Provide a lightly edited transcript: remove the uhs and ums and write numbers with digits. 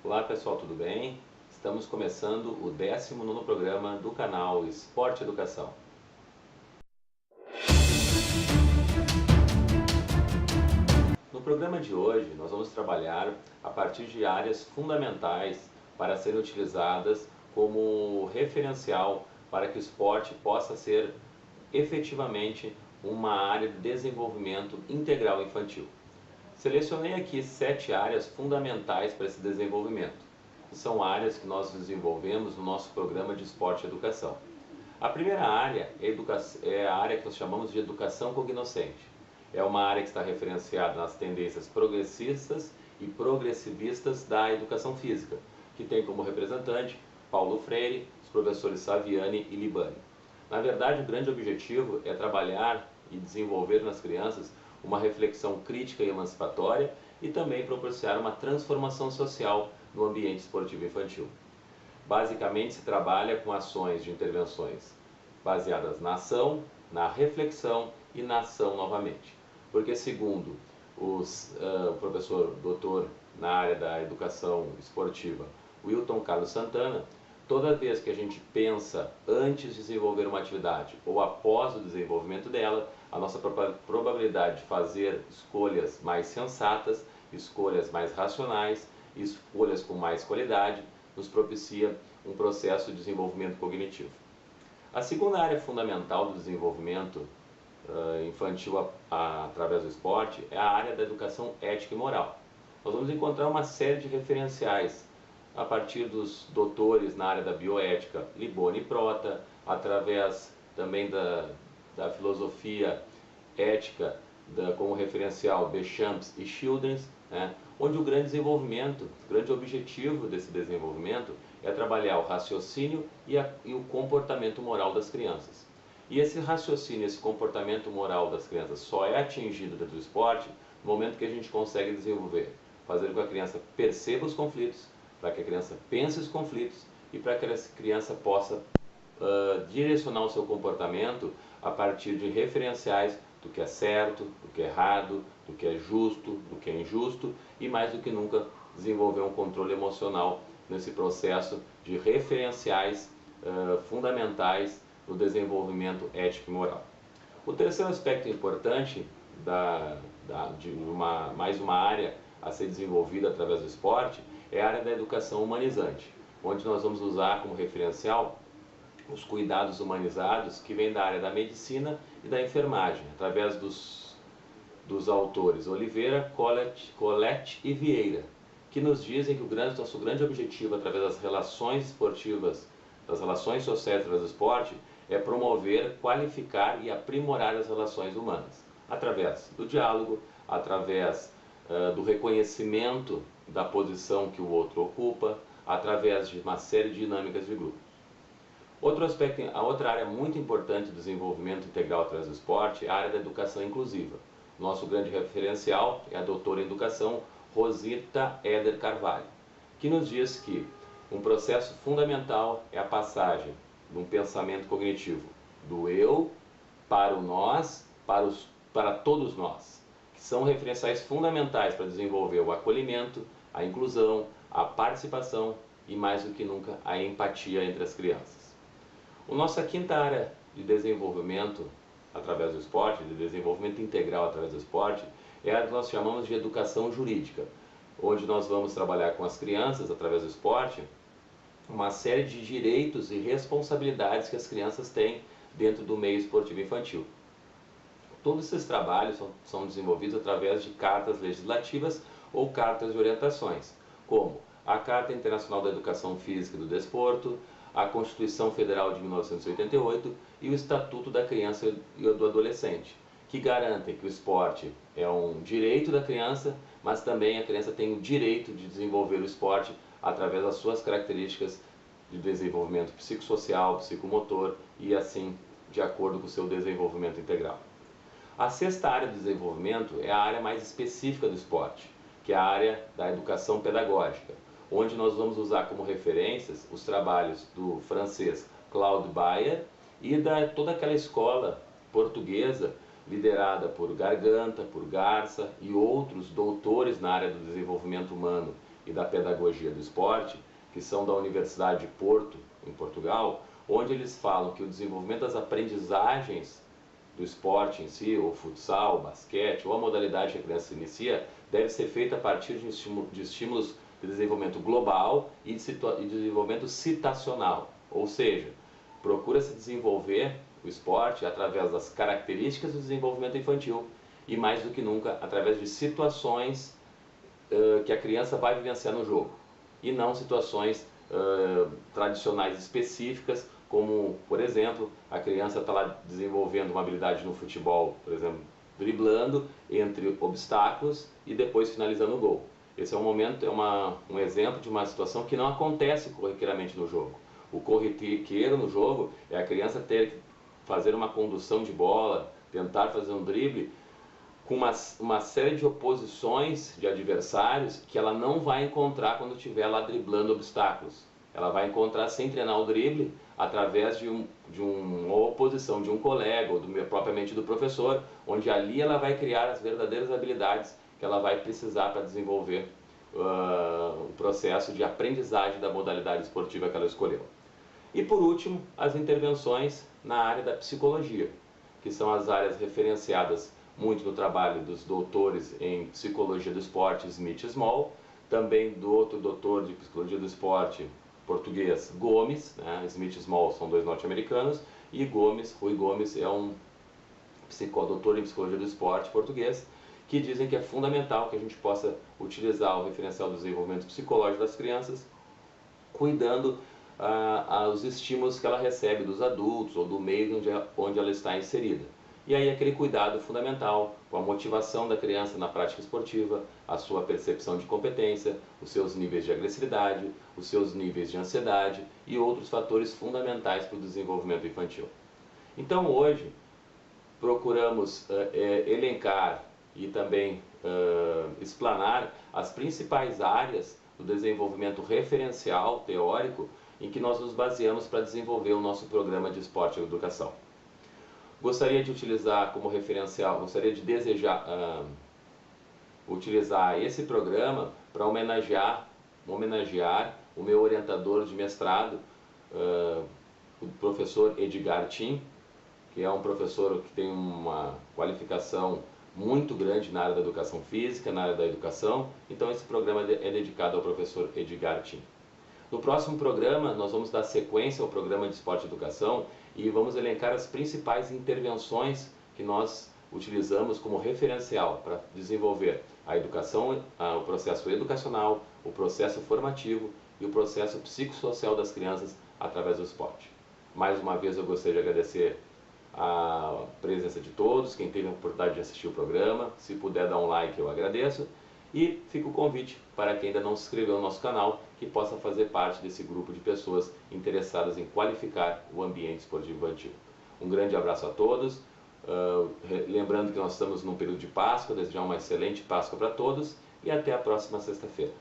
Olá pessoal, tudo bem? Estamos começando o 19º programa do canal Esporte e Educação. No programa de hoje nós vamos trabalhar a partir de áreas fundamentais para serem utilizadas como referencial para que o esporte possa ser efetivamente uma área de desenvolvimento integral infantil. Selecionei aqui 7 áreas fundamentais para esse desenvolvimento. São áreas que nós desenvolvemos no nosso programa de esporte e educação. A primeira área é a área que nós chamamos de educação cognoscente. É uma área que está referenciada nas tendências progressistas e progressivistas da educação física, que tem como representante Paulo Freire, os professores Saviani e Libani. Na verdade, o grande objetivo é trabalhar e desenvolver nas crianças uma reflexão crítica e emancipatória e também proporcionar uma transformação social no ambiente esportivo infantil. Basicamente, se trabalha com ações de intervenções baseadas na ação, na reflexão e na ação novamente. Porque, segundo o professor doutor na área da educação esportiva, Wilton Carlos Santana, toda vez que a gente pensa antes de desenvolver uma atividade ou após o desenvolvimento dela, a nossa probabilidade de fazer escolhas mais sensatas, escolhas mais racionais, escolhas com mais qualidade, nos propicia um processo de desenvolvimento cognitivo. A segunda área fundamental do desenvolvimento infantil através do esporte é a área da educação ética e moral. Nós vamos encontrar uma série de referenciais a partir dos doutores na área da bioética, Liboni e Prota, através também da filosofia ética como referencial Bechamps e Childrens, né, onde o grande desenvolvimento, o grande objetivo desse desenvolvimento é trabalhar o raciocínio e o comportamento moral das crianças. E esse raciocínio, esse comportamento moral das crianças só é atingido dentro do esporte no momento que a gente consegue desenvolver, fazer com que a criança perceba os conflitos, para que a criança pense os conflitos e para que a criança possa direcionar o seu comportamento a partir de referenciais do que é certo, do que é errado, do que é justo, do que é injusto e mais do que nunca desenvolver um controle emocional nesse processo de referenciais fundamentais no desenvolvimento ético e moral. O terceiro aspecto importante de mais uma área a ser desenvolvida através do esporte é a área da educação humanizante, onde nós vamos usar como referencial os cuidados humanizados que vêm da área da medicina e da enfermagem, através dos autores Oliveira, Colette e Vieira, que nos dizem que nosso grande objetivo através das relações esportivas, das relações sociais através do esporte, é promover, qualificar e aprimorar as relações humanas, através do diálogo, através do reconhecimento da posição que o outro ocupa, através de uma série de dinâmicas de grupo. A outra área muito importante do desenvolvimento integral através do esporte é a área da educação inclusiva. Nosso grande referencial é a doutora em educação Rosita Eder Carvalho, que nos diz que um processo fundamental é a passagem de um pensamento cognitivo do eu para o nós, para todos nós, que são referenciais fundamentais para desenvolver o acolhimento, a inclusão, a participação e, mais do que nunca, a empatia entre as crianças. A nossa quinta área de desenvolvimento através do esporte, de desenvolvimento integral através do esporte, é a que nós chamamos de educação jurídica, onde nós vamos trabalhar com as crianças, através do esporte, uma série de direitos e responsabilidades que as crianças têm dentro do meio esportivo infantil. Todos esses trabalhos são desenvolvidos através de cartas legislativas ou cartas de orientações, como a Carta Internacional da Educação Física e do Desporto, a Constituição Federal de 1988 e o Estatuto da Criança e do Adolescente, que garantem que o esporte é um direito da criança, mas também a criança tem o direito de desenvolver o esporte através das suas características de desenvolvimento psicossocial, psicomotor e assim de acordo com o seu desenvolvimento integral. A sexta área do desenvolvimento é a área mais específica do esporte, que é a área da educação pedagógica, onde nós vamos usar como referências os trabalhos do francês Claude Bayer e toda aquela escola portuguesa liderada por Garganta, por Garça e outros doutores na área do desenvolvimento humano e da Pedagogia do Esporte, que são da Universidade de Porto, em Portugal, onde eles falam que o desenvolvimento das aprendizagens do esporte em si, ou futsal, basquete, ou a modalidade que a criança se inicia, deve ser feita a partir de estímulos de desenvolvimento global e de desenvolvimento citacional, ou seja, procura se desenvolver o esporte através das características do desenvolvimento infantil e, mais do que nunca, através de situações que a criança vai vivenciar no jogo, e não situações tradicionais específicas, como, por exemplo, a criança está lá desenvolvendo uma habilidade no futebol, por exemplo, driblando entre obstáculos e depois finalizando o gol. Esse é um exemplo de uma situação que não acontece corriqueiramente no jogo. O corriqueiro no jogo é a criança ter que fazer uma condução de bola, tentar fazer um drible, com uma série de oposições de adversários que ela não vai encontrar quando estiver lá driblando obstáculos. Ela vai encontrar, sem treinar o drible, através de uma oposição de um colega ou propriamente do professor, onde ali ela vai criar as verdadeiras habilidades que ela vai precisar para desenvolver o processo de aprendizagem da modalidade esportiva que ela escolheu. E por último, as intervenções na área da psicologia, que são as áreas referenciadas muito no trabalho dos doutores em Psicologia do Esporte, Smith e Small, também do outro doutor de Psicologia do Esporte português, Gomes, né? Smith e Small são dois norte-americanos, e Rui Gomes é um doutor em Psicologia do Esporte português, que dizem que é fundamental que a gente possa utilizar o referencial do desenvolvimento psicológico das crianças, cuidando aos estímulos que ela recebe dos adultos ou do meio onde ela está inserida. E aí aquele cuidado fundamental com a motivação da criança na prática esportiva, a sua percepção de competência, os seus níveis de agressividade, os seus níveis de ansiedade e outros fatores fundamentais para o desenvolvimento infantil. Então hoje procuramos elencar e também explanar as principais áreas do desenvolvimento referencial teórico em que nós nos baseamos para desenvolver o nosso programa de esporte e educação. Gostaria de utilizar como referencial, utilizar esse programa para homenagear o meu orientador de mestrado, o professor Edgar Tim, que é um professor que tem uma qualificação muito grande na área da educação física, na área da educação. Então esse programa é dedicado ao professor Edgar Tim. No próximo programa nós vamos dar sequência ao programa de esporte e educação e vamos elencar as principais intervenções que nós utilizamos como referencial para desenvolver a educação, o processo educacional, o processo formativo e o processo psicossocial das crianças através do esporte. Mais uma vez eu gostaria de agradecer a presença de todos, quem teve a oportunidade de assistir o programa. Se puder dar um like, eu agradeço. E fica o convite para quem ainda não se inscreveu no nosso canal, que possa fazer parte desse grupo de pessoas interessadas em qualificar o ambiente esportivo infantil. Um grande abraço a todos. Lembrando que nós estamos num período de Páscoa, desejar uma excelente Páscoa para todos e até a próxima sexta-feira.